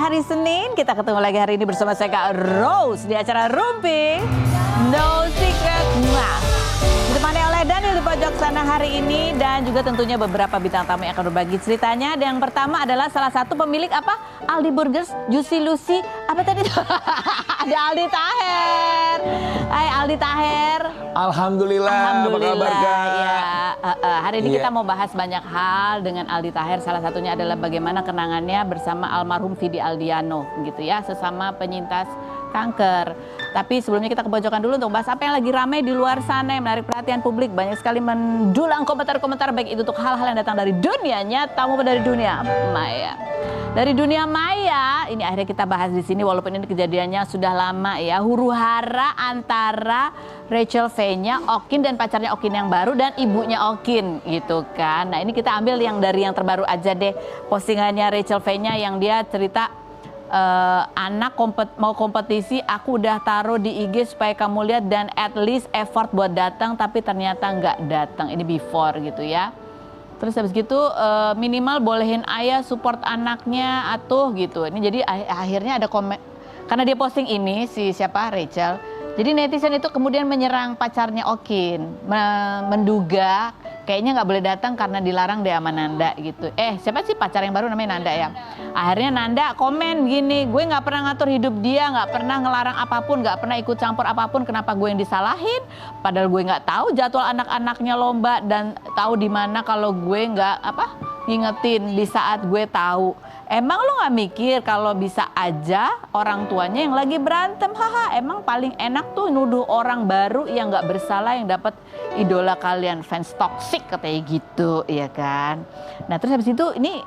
hari Senin. Kita ketemu lagi hari ini bersama saya Kak Rose di acara Rumpi No Secret. Ditemani oleh Daniel di pojok sana hari ini dan juga tentunya beberapa bintang tamu yang akan berbagi ceritanya. Dan yang pertama adalah salah satu pemilik apa? Aldi Burgers, Juicy Lucy. Apa tadi? Ada Aldi Taher. Hai Aldi Taher. Alhamdulillah, apa kabar Kak? Ya, hari ini kita mau bahas banyak hal dengan Aldi Taher. Salah satunya adalah bagaimana kenangannya bersama almarhum Vidi Aldiano, gitu ya, sesama penyintas kanker. Tapi sebelumnya kita ke pojokan dulu untuk bahas apa yang lagi ramai di luar sana yang menarik perhatian publik. Banyak sekali mendulang komentar-komentar baik itu untuk hal-hal yang datang dari dunia nyata maupun dari dunia maya. Dari dunia maya, ini akhirnya kita bahas di sini walaupun ini kejadiannya sudah lama ya. Huru-hara antara Rachel V-nya Okin dan pacarnya Okin yang baru dan ibunya Okin gitu kan. Nah ini kita ambil yang dari yang terbaru aja deh. Postingannya Rachel V-nya yang dia cerita anak mau kompetisi, aku udah taruh di IG supaya kamu lihat dan at least effort buat datang tapi ternyata nggak datang. Ini before gitu ya. Terus habis gitu minimal bolehin ayah support anaknya atuh gitu. Ini jadi akhirnya ada komen karena dia posting ini si siapa Rachel. Jadi netizen itu kemudian menyerang pacarnya Okin, menduga kayaknya nggak boleh datang karena dilarang deh sama Nanda gitu. Siapa sih pacar yang baru namanya Nanda ya? Akhirnya Nanda komen gini, gue nggak pernah ngatur hidup dia, nggak pernah ngelarang apapun, nggak pernah ikut campur apapun. Kenapa gue yang disalahin? Padahal gue nggak tahu jadwal anak-anaknya lomba dan tahu di mana kalau gue nggak ngingetin di saat gue tahu. Emang lo gak mikir kalau bisa aja orang tuanya yang lagi berantem? Haha, emang paling enak tuh nuduh orang baru yang gak bersalah yang dapat idola kalian, fans toxic katanya gitu, ya kan? Nah terus habis itu ini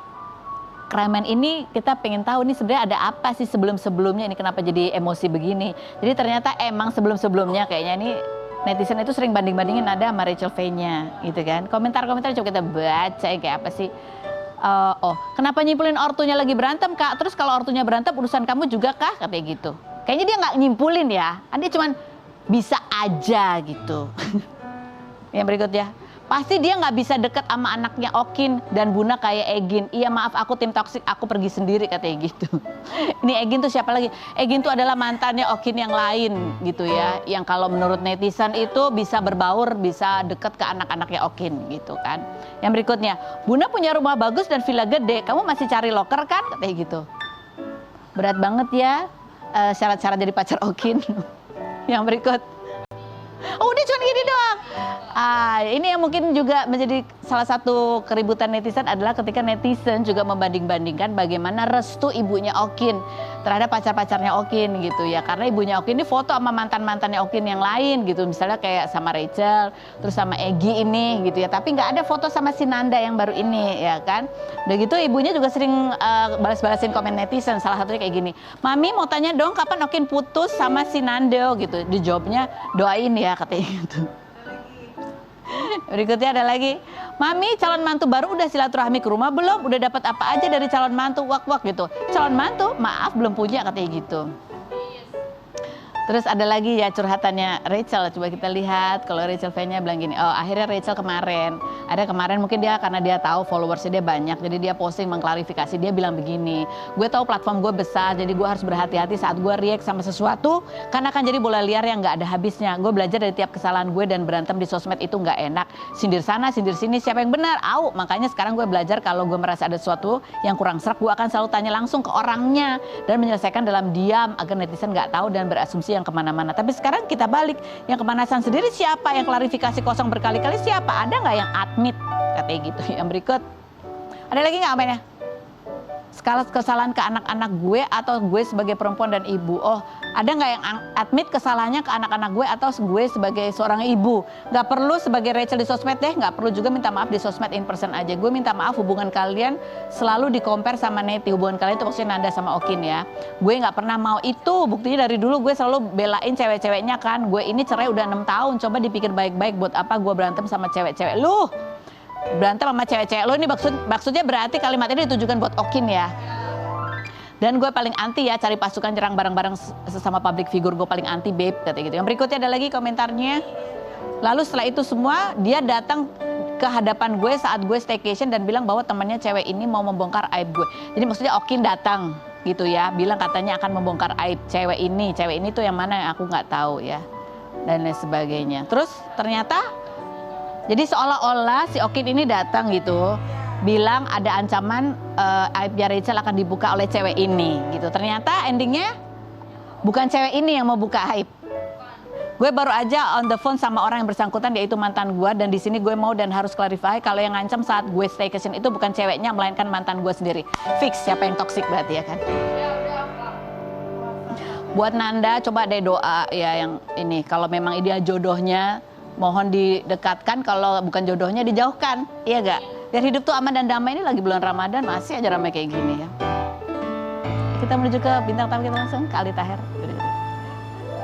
keramaian ini kita pengen tahu nih sebenarnya ada apa sih sebelum-sebelumnya ini kenapa jadi emosi begini. Jadi ternyata emang sebelum-sebelumnya kayaknya ini netizen itu sering banding-bandingin ada sama Rachel V-nya gitu kan. Komentar-komentar coba kita baca kayak apa sih. Kenapa nyimpulin ortunya lagi berantem Kak? Terus kalau ortunya berantem urusan kamu juga kah? Katanya gitu. Kayaknya dia nggak nyimpulin ya. Dia cuman bisa aja gitu. Yang berikutnya. Pasti dia nggak bisa deket sama anaknya Okin dan Buna kayak Egin. Iya maaf aku tim toksik, aku pergi sendiri katanya gitu. Ini Egin tuh siapa lagi? Egin tuh adalah mantannya Okin yang lain gitu ya. Yang kalau menurut netizen itu bisa berbaur, bisa deket ke anak-anaknya Okin gitu kan. Yang berikutnya, Buna punya rumah bagus dan villa gede. Kamu masih cari loker kan? Katanya gitu. Berat banget ya syarat-syarat jadi pacar Okin. Yang berikut. Udah cuma gini doang. Ini yang mungkin juga menjadi salah satu keributan netizen adalah ketika netizen juga membanding-bandingkan bagaimana restu ibunya Okin terhadap pacar-pacarnya Okin gitu ya. Karena ibunya Okin ini foto sama mantan-mantannya Okin yang lain gitu. Misalnya kayak sama Rachel, terus sama Egy ini gitu ya. Tapi nggak ada foto sama si Nanda yang baru ini ya kan. Udah gitu ibunya juga sering balas-balasin komen netizen. Salah satunya kayak gini. Mami mau tanya dong kapan Okin putus sama si Nando gitu. Dijawabnya doain ya katanya gitu. Berikutnya ada lagi, Mami calon mantu baru udah silaturahmi ke rumah belum? Udah dapat apa aja dari calon mantu? Wak-wak gitu. Calon mantu maaf belum punya katanya gitu. Terus ada lagi ya curhatannya Rachel. Coba kita lihat kalau Rachel V-nya bilang gini. Akhirnya Rachel kemarin mungkin dia karena dia tahu followersnya dia banyak. Jadi dia posting mengklarifikasi. Dia bilang begini. Gue tahu platform gue besar. Jadi gue harus berhati-hati saat gue react sama sesuatu. Karena kan jadi bola liar yang gak ada habisnya. Gue belajar dari tiap kesalahan gue dan berantem di sosmed itu gak enak. Sindir sana, sindir sini. Siapa yang benar? Makanya sekarang gue belajar kalau gue merasa ada sesuatu yang kurang serak. Gue akan selalu tanya langsung ke orangnya. Dan menyelesaikan dalam diam agar netizen gak tahu dan berasumsi yang kemana-mana. Tapi sekarang kita balik, yang kemanasan sendiri siapa, yang klarifikasi kosong berkali-kali siapa, ada nggak yang admit katanya gitu. Yang berikut ada lagi nggak mainnya? Skala kesalahan ke anak-anak gue atau gue sebagai perempuan dan ibu. Ada nggak yang admit kesalahannya ke anak-anak gue atau gue sebagai seorang ibu? Nggak perlu sebagai Rachel di sosmed deh, nggak perlu juga minta maaf di sosmed in person aja. Gue minta maaf hubungan kalian selalu di-compare sama Neti. Hubungan kalian itu maksudnya Nanda sama Okin ya. Gue nggak pernah mau itu, buktinya dari dulu gue selalu belain cewek-ceweknya kan. Gue ini cerai udah 6 tahun, coba dipikir baik-baik buat apa gue berantem sama cewek-cewek. Lu berantem sama cewek-cewek lo ini maksudnya berarti kalimat ini ditujukan buat Okin ya. Dan gue paling anti ya cari pasukan nyerang bareng-bareng sesama public figure, gue paling anti babe katanya gitu. Yang berikutnya ada lagi komentarnya. Lalu setelah itu semua dia datang ke hadapan gue saat gue staycation dan bilang bahwa temannya cewek ini mau membongkar aib gue. Jadi maksudnya Okin datang gitu ya, bilang katanya akan membongkar aib cewek ini tuh yang mana yang aku nggak tahu ya, dan lain sebagainya. Terus ternyata jadi seolah-olah si Okin ini datang gitu, bilang ada ancaman aibnya Rachel akan dibuka oleh cewek ini gitu. Ternyata endingnya bukan cewek ini yang mau buka aib. Gue baru aja on the phone sama orang yang bersangkutan, yaitu mantan gue, dan di sini gue mau dan harus clarify kalau yang ngancam saat gue staycation itu bukan ceweknya melainkan mantan gue sendiri. Fix siapa yang toksik berarti ya kan. Buat Nanda coba deh doa ya yang ini, kalau memang dia jodohnya mohon didekatkan, kalau bukan jodohnya dijauhkan, iya gak? Biar hidup tuh aman dan damai. Ini lagi bulan Ramadan masih aja ramai kayak gini ya. Kita menuju ke bintang tamu kita langsung, ke Ali Taher.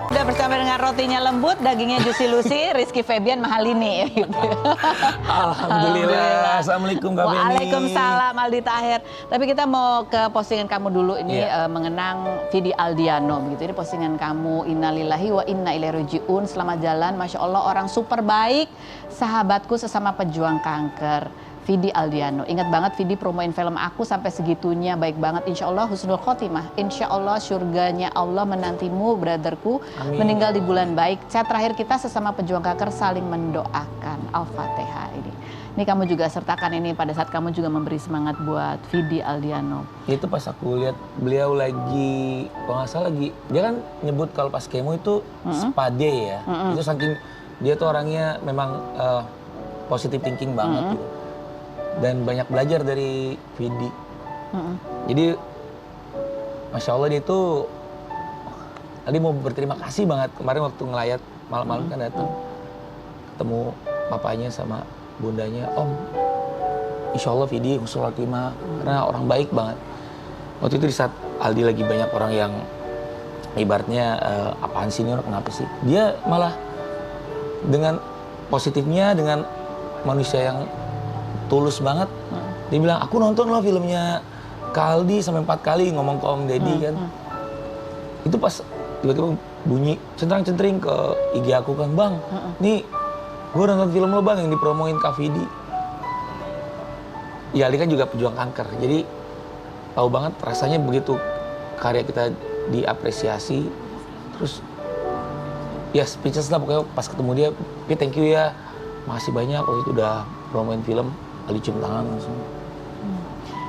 Udah bersama dengan rotinya lembut, dagingnya juicy lucy, Rizky Febian Mahalini. Alhamdulillah. Assalamualaikum Kak Beni. Waalaikumsalam Aldi Taher. Tapi kita mau ke postingan kamu dulu ini mengenang Vidi Aldiano begitu. Ini postingan kamu, innalillahi wa inna ilaihi rajiun. Selamat jalan, Masya Allah orang super baik, sahabatku sesama pejuang kanker. Vidi Aldiano, ingat banget Vidi promoin film aku sampai segitunya, baik banget. Insya Allah husnul khotimah, insya Allah surganya Allah menantimu brotherku. Amin. Meninggal di bulan baik. Chat terakhir kita sesama pejuang kanker saling mendoakan. Al-Fatihah ini. Ini kamu juga sertakan ini pada saat kamu juga memberi semangat buat Vidi Aldiano. Itu pas aku lihat beliau lagi, kalau nggak salah lagi, dia kan nyebut kalau pas kemo itu spade ya. Itu saking dia tuh orangnya memang positive thinking banget gitu. Dan banyak belajar dari Vidi. Jadi Masya Allah dia itu tadi mau berterima kasih banget. Kemarin waktu ngelayat malam-malam kan datang ketemu papanya sama bundanya, Om Insya Allah Vidi husnul khotimah, karena orang baik banget. Waktu itu di saat Aldi lagi banyak orang yang ibaratnya apaan sih ini orang, kenapa sih, dia malah dengan positifnya, dengan manusia yang tulus banget. Dia bilang, aku nonton loh filmnya Kaldi sampai 4 kali, ngomong ke Om Deddy kan. Itu pas tiba-tiba bunyi centang-centring ke IG aku kan, Bang, nih gue nonton film lo Bang yang dipromoin Kak Vidi. Ya Ali kan juga pejuang kanker, jadi tahu banget rasanya begitu karya kita diapresiasi. Terus ya speechless lah pokoknya pas ketemu dia. Thank you ya, makasih banyak waktu itu udah promoin film. Ali cium tangan langsung.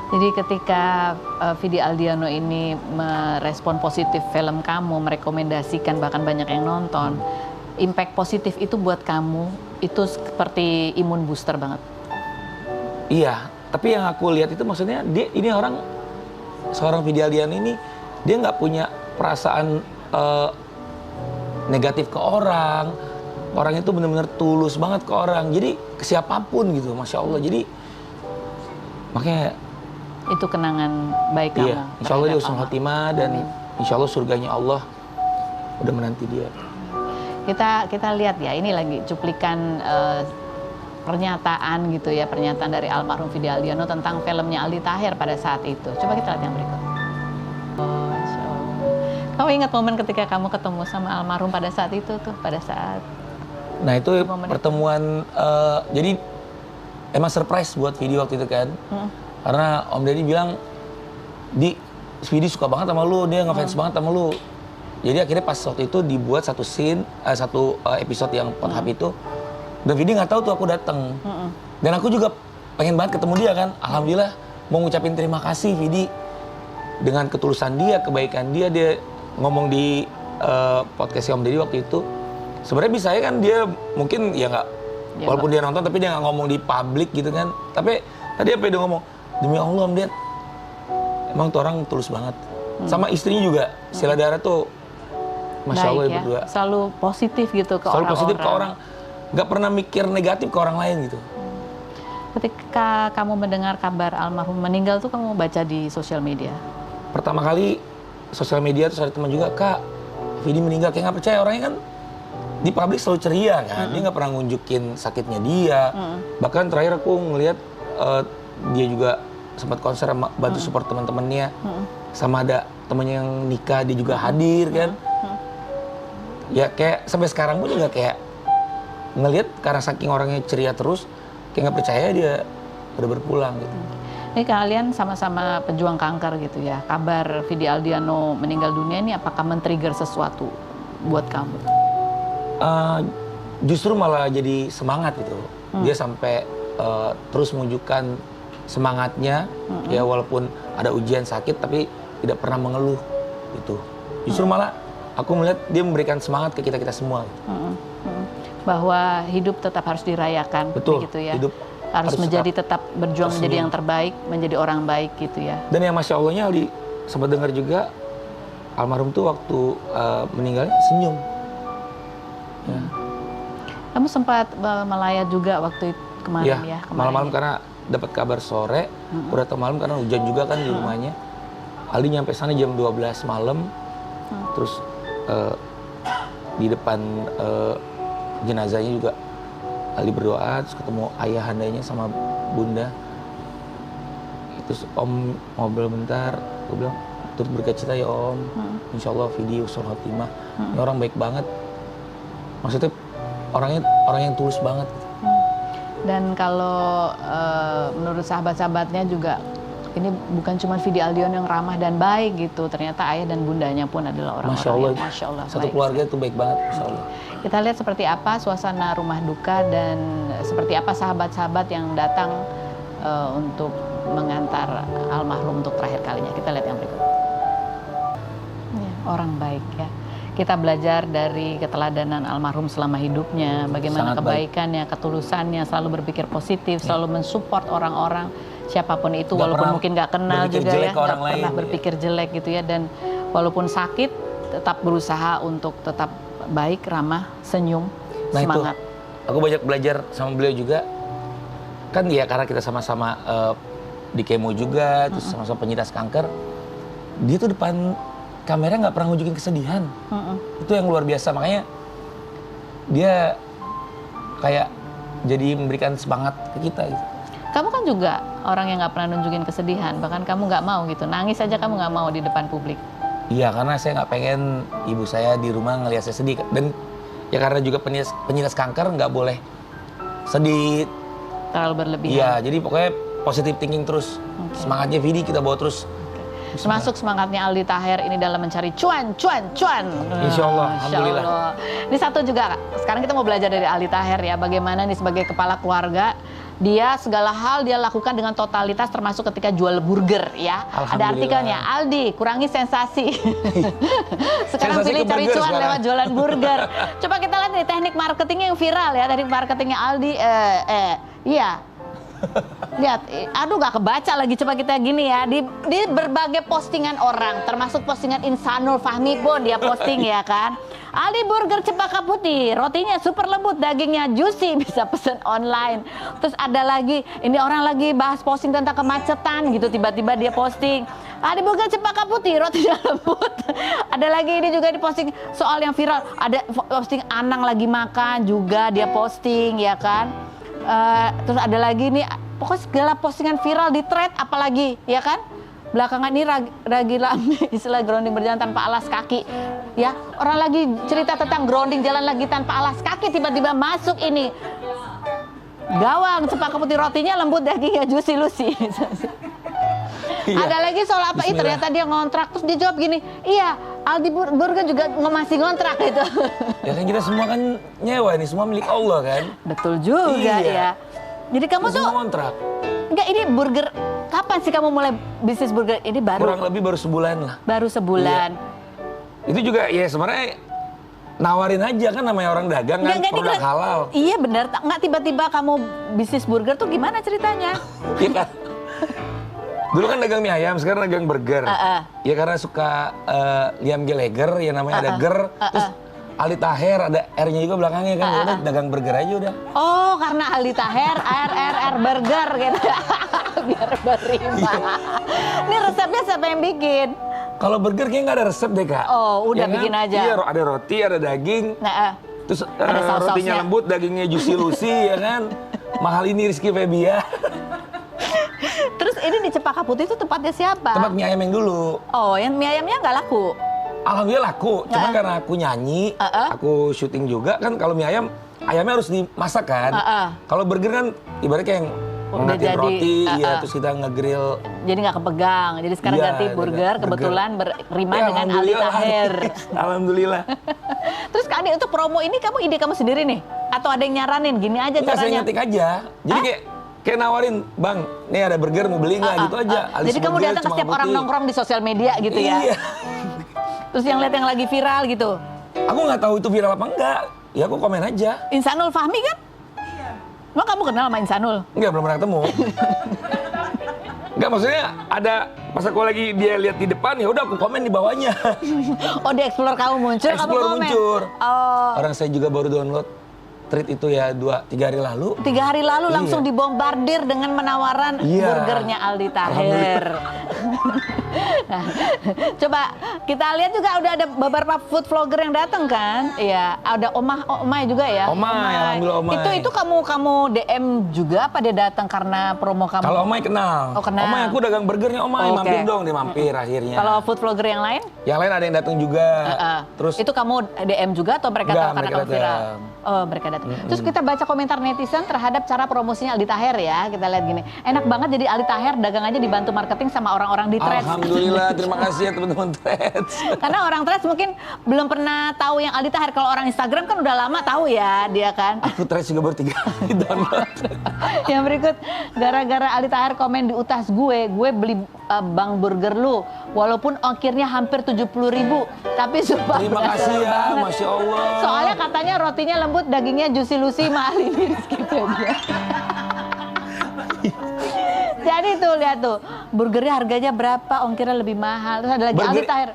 Jadi ketika Vidi Aldiano ini merespon positif film kamu, merekomendasikan, bahkan banyak yang nonton, impact positif itu buat kamu itu seperti imun booster banget. Iya, tapi yang aku lihat itu maksudnya dia ini orang, seorang Vidi Aldiano ini dia nggak punya perasaan negatif ke orang. Orang itu benar-benar tulus banget ke orang, jadi ke siapapun gitu, Masya Allah. Jadi makanya itu kenangan baik kamu. Iya, Insya Allah dia husnul khotimah dan Insya Allah surganya Allah udah menanti dia. Kita lihat ya, ini lagi cuplikan pernyataan gitu ya, pernyataan dari almarhum Vidi Aldiano tentang filmnya Aldi Taher pada saat itu. Coba kita lihat yang berikut. Oh, Insya Allah. Kamu ingat momen ketika kamu ketemu sama almarhum pada saat itu tuh, pada saat nah itu pertemuan, jadi emang surprise buat Vidi waktu itu kan. Karena Om Deddy bilang, Vidi suka banget sama lu, dia ngefans banget sama lu. Jadi akhirnya pas waktu itu dibuat satu scene, satu episode yang Pothap itu, dan Vidi nggak tahu tuh aku datang. Dan aku juga pengen banget ketemu dia kan. Alhamdulillah mau ngucapin terima kasih Vidi dengan ketulusan dia, kebaikan dia. Dia ngomong di podcast Om Deddy waktu itu. Sebenarnya bisa ya kan dia mungkin ya nggak, walaupun dia nonton tapi dia nggak ngomong di publik gitu kan. Tapi tadi apa dia ngomong, demi Allah Om Ded, emang tuh orang tulus banget. Sama istrinya juga, Sheila Dara tuh Masya Allah ya, berdua. Selalu positif gitu ke orang-orang. Selalu positif ke orang, nggak pernah mikir negatif ke orang lain gitu. Ketika kamu mendengar kabar almarhum meninggal tuh kamu baca di sosial media? Pertama kali sosial media terus ada teman juga, Kak, Vidi meninggal, kayak nggak percaya, orangnya kan di publik selalu ceria kan, dia nggak pernah ngunjukin sakitnya dia. Bahkan terakhir aku ngelihat dia juga sempat konser sama bantu support teman-temannya, sama ada temannya yang nikah dia juga hadir kan. Ya kayak sampai sekarang pun juga kayak ngelihat karena saking orangnya ceria terus, kayak nggak percaya dia udah berpulang gitu. Ini kalian sama-sama pejuang kanker gitu ya. Kabar Vidi Aldiano meninggal dunia ini apakah men-trigger sesuatu buat kamu? Justru malah jadi semangat gitu. Dia sampai terus menunjukkan semangatnya, ya walaupun ada ujian sakit tapi tidak pernah mengeluh gitu. Justru malah aku melihat dia memberikan semangat ke kita semua. Bahwa hidup tetap harus dirayakan, Betul, gitu ya. hidup harus menjadi tetap berjuang menjadi yang terbaik, menjadi orang baik gitu ya. Dan yang Masya Allahnya Aldi sempat dengar juga almarhum tuh waktu meninggalnya senyum. Ya. Kamu sempat melayat juga waktu kemarin ya? Malam-malam karena dapat kabar sore, udah tahu malam karena hujan juga kan di rumahnya. Aldi nyampe sana jam 12 malam, terus di depan jenazahnya juga Aldi berdoa, terus ketemu ayahandanya sama bunda. Terus om ngobrol bentar, gue bilang turut berkacita ya om, insya Allah Vidi husnul khotimah. Ini orang baik banget, maksudnya orang yang tulus banget. Dan kalau menurut sahabat-sahabatnya juga ini bukan cuma Vidi Aldiano yang ramah dan baik gitu, ternyata ayah dan bundanya pun adalah orang-orang yang Masya Allah satu baik. keluarga itu baik banget, Masya Allah. Kita lihat seperti apa suasana rumah duka dan seperti apa sahabat-sahabat yang datang untuk mengantar almarhum untuk terakhir kalinya. Kita lihat yang berikut. Ya, orang baik ya. Kita belajar dari keteladanan almarhum selama hidupnya, bagaimana Sangat kebaikannya, ketulusannya, selalu berpikir positif, selalu mensupport orang-orang, siapapun itu, Gak walaupun mungkin nggak kenal juga ya, nggak pernah berpikir jelek gitu ya, dan walaupun sakit tetap berusaha untuk tetap baik, ramah, senyum, semangat. Itu, aku banyak belajar sama beliau juga, kan ya karena kita sama-sama di kemo juga, terus sama-sama penyintas kanker, dia tuh depan kamera nggak pernah nunjukin kesedihan. Itu yang luar biasa, makanya dia kayak jadi memberikan semangat ke kita gitu. Kamu kan juga orang yang nggak pernah nunjukin kesedihan, bahkan kamu nggak mau gitu, nangis aja kamu nggak mau di depan publik. Iya, karena saya nggak pengen ibu saya di rumah ngelihat saya sedih, dan ya karena juga penyintas kanker nggak boleh sedih Terlalu berlebihan. Iya, jadi pokoknya positive thinking terus. Semangatnya Vidi kita bawa terus. Termasuk semangatnya Aldi Taher ini dalam mencari cuan. Insya Allah, alhamdulillah. Ini satu juga, sekarang kita mau belajar dari Aldi Taher ya, bagaimana nih sebagai kepala keluarga, dia segala hal dia lakukan dengan totalitas, termasuk ketika jual burger ya. Ada artikelnya, Aldi kurangi sensasi. Sekarang Sensasi pilih cari cuan sekarang lewat jualan burger. Coba kita lihat nih teknik marketingnya yang viral ya, teknik marketingnya Aldi. Iya. Lihat, aduh gak kebaca lagi, coba kita gini ya, di berbagai postingan orang, termasuk postingan Insanul Fahmi pun dia posting ya kan. Aldi burger Cempaka Putih, rotinya super lembut, dagingnya juicy, bisa pesen online. Terus ada lagi, ini orang lagi bahas posting tentang kemacetan gitu, tiba-tiba dia posting Aldi burger Cempaka Putih, rotinya lembut. Ada lagi ini juga di posting soal yang viral, ada posting Anang lagi makan juga dia posting ya kan. Terus ada lagi nih, pokoknya segala postingan viral di thread, apalagi ya kan. Belakangan ini lagi rame istilah grounding berjalan tanpa alas kaki. Ya, orang lagi cerita tentang grounding jalan lagi tanpa alas kaki, tiba-tiba masuk ini gawang Cempaka Putih, rotinya lembut, dagingnya juicy lucy. Ada lagi soal apa itu, ternyata dia ngontrak, terus dia jawab gini, iya Aldi Burger juga masih ngontrak gitu. Ya kan kita semua kan nyewa, ini semua milik Allah kan. Betul juga ya. Jadi kamu kita tuh semua ngontrak. Enggak, ini burger kapan sih kamu mulai bisnis burger ini? Kurang lebih baru sebulan lah. Baru sebulan. Iya. Itu juga ya sebenarnya nawarin aja kan, namanya orang dagang kan, produk halal. Iya benar, nggak tiba-tiba kamu bisnis burger tuh gimana ceritanya? Iya kan. Dulu kan dagang mie ayam, sekarang dagang burger. Ya karena suka Liam Gallagher, ya namanya ada ger. Terus Aldi Taher, ada R-nya juga belakangnya kan. Udah dagang burger aja udah. Oh, karena Aldi Taher, R burger gitu. Biar berima. Ini resepnya siapa yang bikin? Kalau burger kayaknya nggak ada resep deh Kak. Oh, udah ya bikin kan? aja. Iya, ada roti, ada daging. Terus ada rotinya lembut, dagingnya juicy lucy ya kan. Mahal ini Rizky Febian. Terus ini di Cempaka Putih itu tempatnya siapa? Tempat mie ayam yang dulu. Oh, yang mie ayamnya nggak laku? Alhamdulillah laku, cuma karena aku nyanyi, aku syuting juga kan, kalau mie ayam, ayamnya harus dimasak kan. Kalau burger kan ibaratnya yang udah Ngeliatin jadi roti, ya terus kita nge-grill. jadi nggak kepegang. Jadi sekarang Iya, ganti burger, kebetulan berrima Ya, dengan Aldi alhamdulillah. Taher. Alhamdulillah. Terus Kak Adi, untuk promo ini kamu ide kamu sendiri nih? Atau ada yang nyaranin, gini aja Enggak, saya caranya? ngetik aja. Jadi kayak nawarin, Bang, nih ada burger mau beli nggak gitu aja. Alis Jadi kamu burger datang ke cuma setiap orang putih. nongkrong di sosial media gitu ya? Iya. Terus yang lihat yang lagi viral gitu? Aku nggak tahu itu viral apa enggak. Ya aku komen aja. Insanul Fahmi kan? Iya. Emang kamu kenal sama Insanul? Enggak, belum pernah ketemu. Enggak, maksudnya ada pas aku lagi dia lihat di depan, ya udah aku komen di bawahnya. Oh, di Explore kamu muncul, kamu Explore komen? muncul. Oh, Orang saya juga baru download treat itu ya 2-3 hari lalu. 3 hari lalu Iya. langsung dibombardir dengan menawaran Iya. burgernya Aldi Taher. Nah, coba kita lihat juga udah ada beberapa food vlogger yang datang kan? Iya, ada Omay juga ya. Omay, alhamdulillah Omay. Itu kamu DM juga apa dia datang karena promo kamu? Kalau Omay kenal. Oh, kenal. Omay, aku dagang burgernya Omay, Oke. mampir dong, dia mampir akhirnya. Kalau food vlogger yang lain? Yang lain ada yang datang juga. Terus Itu kamu DM juga atau mereka Enggak, tahu karena mereka kamu viral? datang. Oh, mereka datang. Terus kita baca komentar netizen terhadap cara promosinya Aldi Taher ya. Kita lihat gini. Enak banget jadi Aldi Taher dagangannya dibantu marketing sama orang-orang di Threads. alhamdulillah, terima kasih ya teman-teman Threads. Karena orang Threads mungkin belum pernah tahu yang Aldi Taher. Kalau orang Instagram kan udah lama tahu ya dia kan. Aku Threads juga baru 3 kali download. Yang berikut, gara-gara Aldi Taher komen di utas gue beli Bang Burger lu. Walaupun ongkirnya hampir 70.000, tapi sumpah Terima berasa kasih ya, banget. Masya Allah. Soalnya katanya rotinya lembut, dagingnya juicy-lucy, mahal ini gitu dia. Jadi tuh lihat tuh, burgernya harganya berapa, ongkirnya lebih mahal. Terus ada lagi Aldi Taher.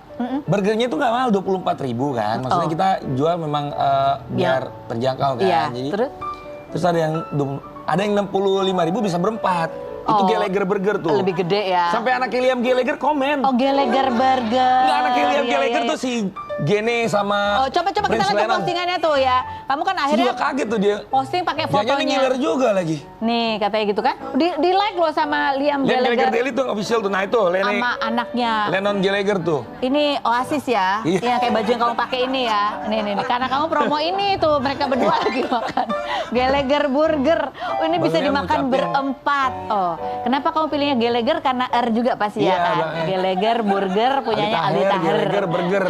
Burgernya itu nggak mahal, 24.000 kan. Maksudnya kita jual memang biar terjangkau kan. Iya, Jadi, terus? terus ada yang 65.000 bisa berempat. Itu Gallagher Burger tuh. Lebih gede ya. Sampai anak Liam Gallagher komen. Oh, Gallagher Burger. Nggak, anak Liam Iya, Gallagher iya, tuh si Gene sama Oh, coba kita Prince lihat tuh Lennon. postingannya tuh ya. Kamu kan Saya akhirnya juga kaget tuh dia. posting pakai Jangan-jangan fotonya. ngiler juga lagi. Nih, katanya gitu kan. Di like loh sama Liam Liam Gallagher Gallagher Daily tuh official tuh. Nah itu sama anaknya. Lennon Gallagher tuh. Ini Oasis ya, Iya. yang kayak baju yang kamu pakai ini ya. Nih, karena kamu promo ini tuh mereka berdua lagi makan Gallagher Burger. Oh, ini bisa Barunya dimakan ngucapin. berempat. Oh, kenapa kamu pilihnya Gallagher? Karena R juga pasti Iya, ya kan. Bang. Gallagher Burger punyanya Aldi Taher. Gallagher Burger.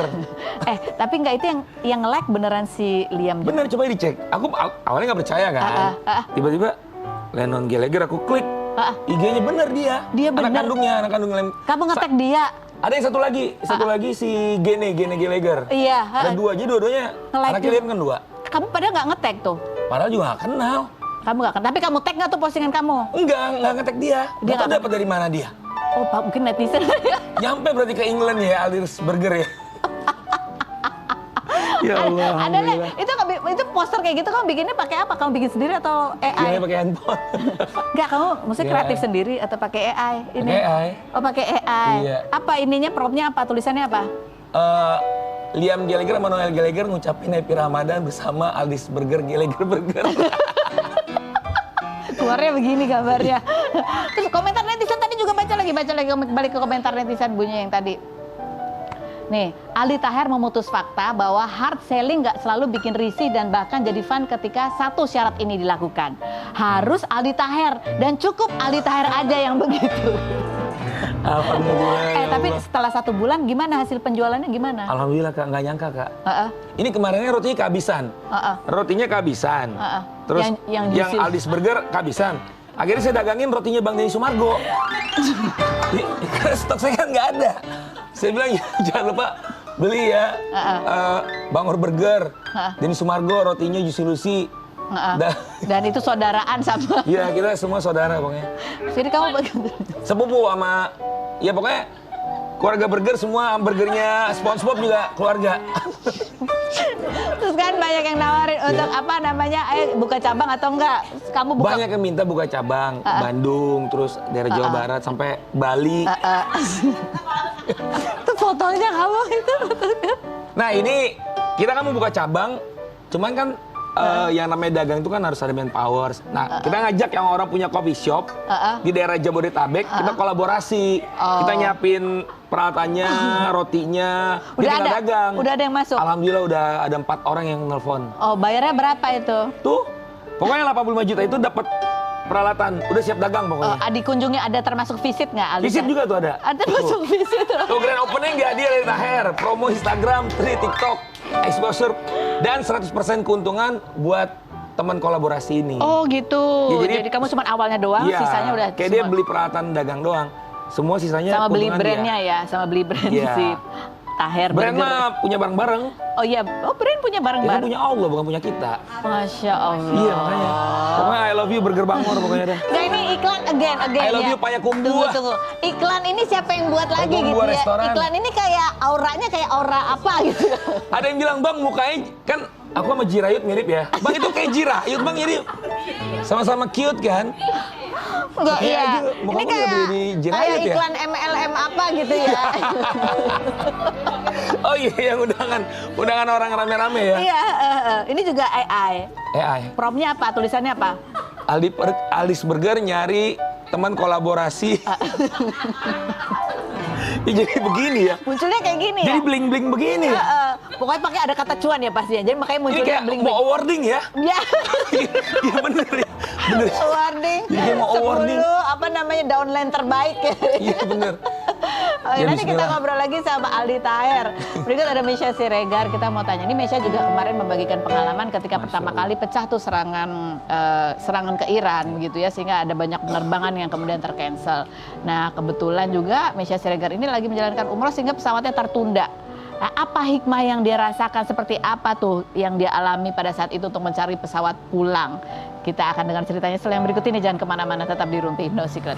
Tapi nggak itu yang like beneran si Liam juga. Bener, coba dicek. Aku awalnya nggak percaya kan. Tiba-tiba Lennon Gallagher aku klik. IG-nya bener dia. Dia bener. Anak kandung Lem. Kamu ngetek dia. Ada yang satu lagi si Gene Gallagher. Iya. Ada 2, jadi dua-duanya. Nge-like Anak juga. Liam kan 2. Kamu padahal nggak ngetek tuh. Padahal juga nggak kenal. Kamu nggak kan? Tapi kamu tag nggak tuh postingan kamu? Nggak ngetek dia. Dia Dia tahu nggak- dapat dari mana dia. Oh, Pak, mungkin netizen. Nyampe berarti ke England ya, Aldi's Burger ya. Ya Allah, Ada nih, alhamdulillah. itu poster kayak gitu kamu bikinnya pakai apa? Kamu bikin sendiri atau AI? Gimana pakai handphone? Enggak, kamu mesti Iya. kreatif sendiri atau pakai AI? Ini. Pakai AI. Oh, pakai AI. Iya. Apa ininya, promptnya apa? Tulisannya apa? Liam Gallagher sama Noel Gallagher ngucapin Happy Ramadan bersama Aldi's Burger Gallagher Burger. Keluarnya begini gambarnya. Terus komentar netizen tadi juga baca lagi balik ke komentar netizen bunyi yang tadi. Nih, Aldi Taher memutus fakta bahwa hard selling nggak selalu bikin risih dan bahkan jadi fun ketika satu syarat ini dilakukan. Harus Aldi Taher dan cukup Aldi Taher aja yang begitu. Alhamdulillah. ya Tapi Allah. setelah 1 bulan gimana hasil penjualannya gimana? Alhamdulillah Kak, nggak nyangka Kak. Heeh. Ini kemarinnya rotinya kehabisan. Heeh. Rotinya kehabisan. Heeh. Terus Yang yang juicy. Aldi's Burger kehabisan. Akhirnya saya dagangin rotinya Bang Denny Sumargo. Karena stok saya kan nggak ada. Saya bilang ya, jangan lupa beli ya Bangor Burger, Denny Sumargo rotinya Juicy Lucy. Dan itu saudaraan sama. Iya, kita semua saudara pokoknya. Jadi kamu begitu. Sepupu sama, ya pokoknya keluarga burger semua, burgernya SpongeBob juga keluarga. Terus kan banyak yang nawarin untuk apa namanya, buka cabang atau enggak? Kamu buka. Banyak yang minta buka cabang, Bandung, terus daerah Jawa Barat sampai Bali. Itu fotonya kamu itu. Nah ini kita kan mau buka cabang, cuman kan yang namanya dagang itu kan harus ada manpower. Nah kita ngajak yang orang punya coffee shop di daerah Jabodetabek, kita kolaborasi. Kita nyiapin peralatannya, rotinya, Udah dia tinggal ada? dagang. Udah ada yang masuk? Alhamdulillah udah ada 4 orang yang nelfon. Oh, bayarnya berapa itu? Tuh, pokoknya 85 juta itu dapat peralatan, udah siap dagang pokoknya. Dikunjungi ada termasuk visit nggak Aldi? Visit juga tuh ada. Ada termasuk visit. Tuh grand opening nggak dia Aldi Taher, promo Instagram, TikTok, exposure, dan 100% keuntungan buat teman kolaborasi ini. Oh gitu. Ya, jadi kamu cuma awalnya doang, iya, sisanya udah kayak dia beli peralatan dagang doang. Semua sisanya sama beli keuntungan brandnya dia. ya, sama beli brand Iya. si Taher Brand Burger. mah punya bareng-bareng. Oh iya, brand punya Ya kan bareng-bareng. punya Allah bukan punya kita. Masya Allah. Iya makanya. Pokoknya I love you Burger Bangor pokoknya dah. Nggak, ini iklan again I love ya. you Payakumbuh. Tunggu. Iklan ini siapa yang buat lagi gitu Payakumbuh ya? restoran. Iklan ini kayak auranya kayak aura apa gitu. Ada yang bilang bang mukanya kan aku sama Jirayut mirip ya. Bang itu kayak Jirayut bang mirip. Sama-sama cute kan. Enggak Kayak iya. aja, Ini mukamu kayak udah di Jirayut kayak ya? iklan MLM apa gitu ya. Oh iya yang undangan orang rame-rame ya. Iya, ini juga AI. AI. Promnya apa? Tulisannya apa? Aldis Burger nyari teman kolaborasi. Ya, jadi begini ya. Munculnya kayak gini Jadi ya. bling-bling begini. Pokoknya pakai ada kata cuan ya pastinya. Jadi makanya Ini munculnya kayak bling mau awarding ya. Ya. Iya bener ya. Bener. Awarding. Jadi mau awarding. 10 apa namanya downline terbaik. Iya bener. Oke, Ya, nanti kita bismillah. ngobrol lagi sama Aldi Taher. Berikut ada Mesya Siregar, kita mau tanya. Ini Mesya juga kemarin membagikan pengalaman ketika pertama kali pecah tuh serangan ke Iran begitu ya, sehingga ada banyak penerbangan yang kemudian tercancel. Nah, kebetulan juga Mesya Siregar ini lagi menjalankan umroh sehingga pesawatnya tertunda. Nah, apa hikmah yang dia rasakan, seperti apa tuh yang dia alami pada saat itu untuk mencari pesawat pulang? Kita akan dengar ceritanya setelah yang berikut ini. Jangan kemana-mana, tetap di Rumpi No Secret.